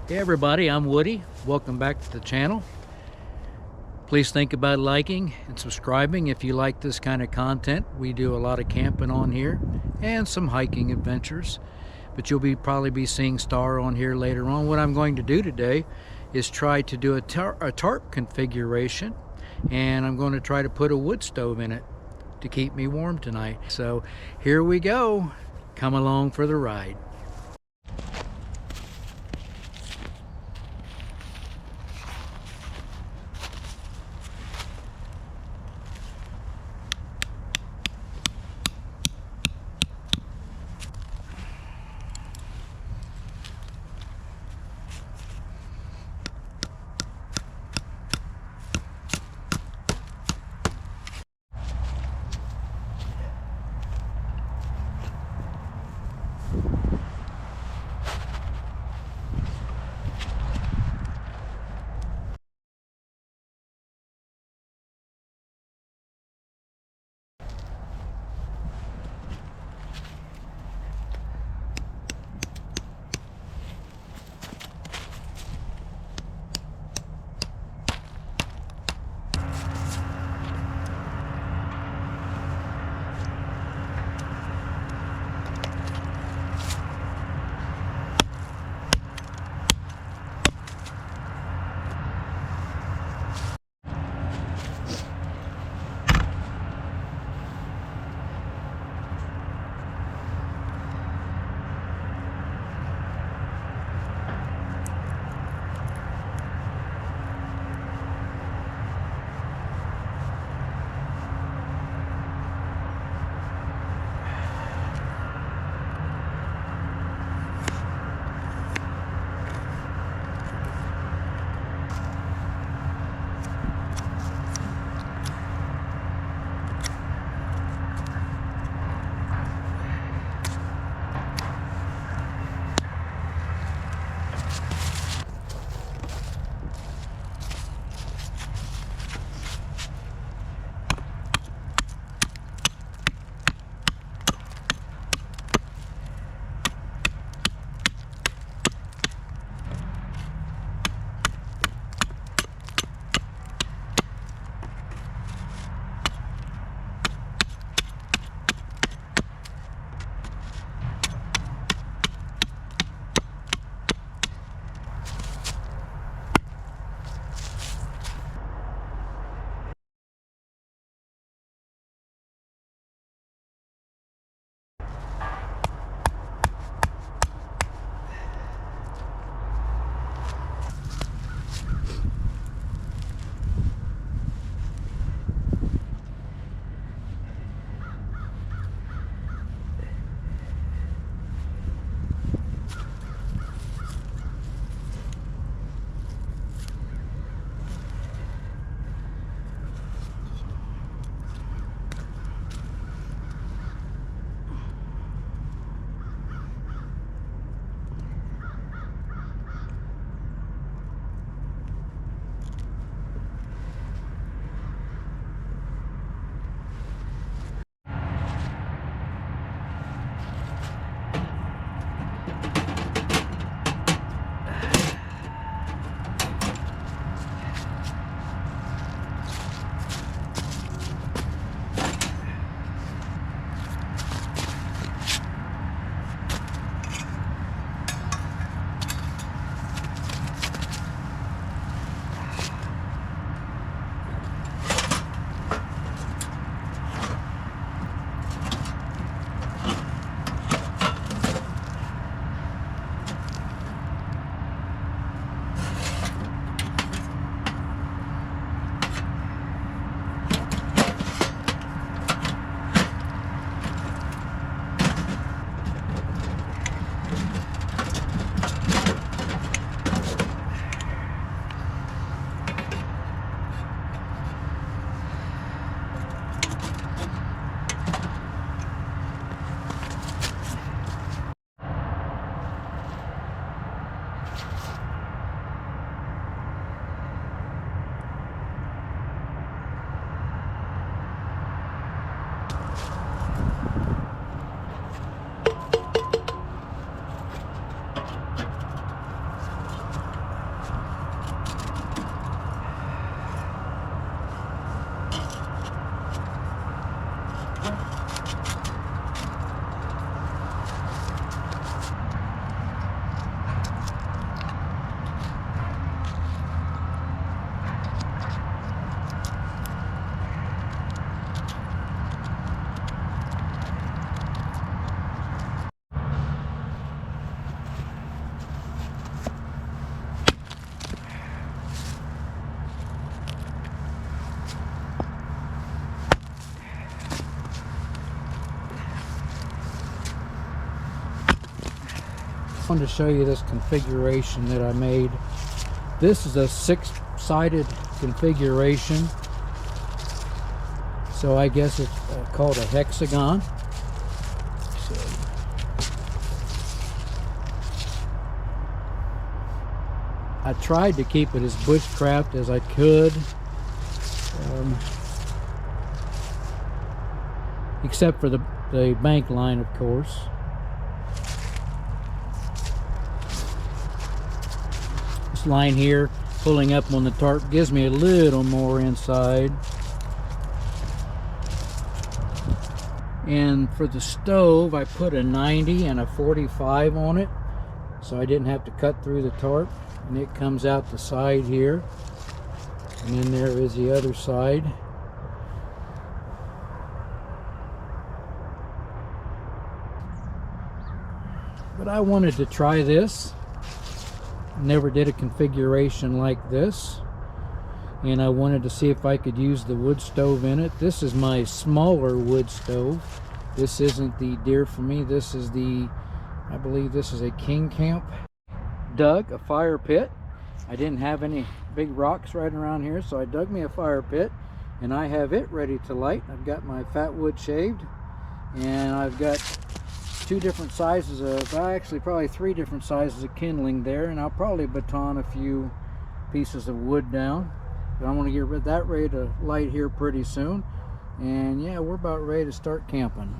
Hey everybody, I'm Woody. Welcome back to the channel. Please think about liking and subscribing if you like this kind of content. We do a lot of camping on here and some hiking adventures, but you'll probably be seeing Star on here later on. What I'm going to do today is try to do a tarp configuration, and I'm going to try to put a wood stove in it to keep me warm tonight. So here we go. Come along for the ride. I wanted to show you this configuration that I made. This is a 6-sided configuration, so I guess it's called a hexagon. So, I tried to keep it as bushcraft as I could, except for the bank line, of course. This line here pulling up on the tarp gives me a little more inside. And for the stove, I put a 90 and a 45 on it, so I didn't have to cut through the tarp. And it comes out the side here, and then there is the other side. But I wanted to try this. Never did a configuration like this, and I wanted to see if I could use the wood stove in it. This is my smaller wood stove. This isn't the Deerfamy. This is the, I believe this is a King Camp. Dug a fire pit. I didn't have any big rocks right around here, so I dug me a fire pit, and I have it ready to light. I've got my fat wood shaved, and I've got 2 different sizes of, actually probably 3 different sizes of kindling there, and I'll probably baton a few pieces of wood down. But I'm going to get that ready to light here pretty soon, and yeah, we're about ready to start camping.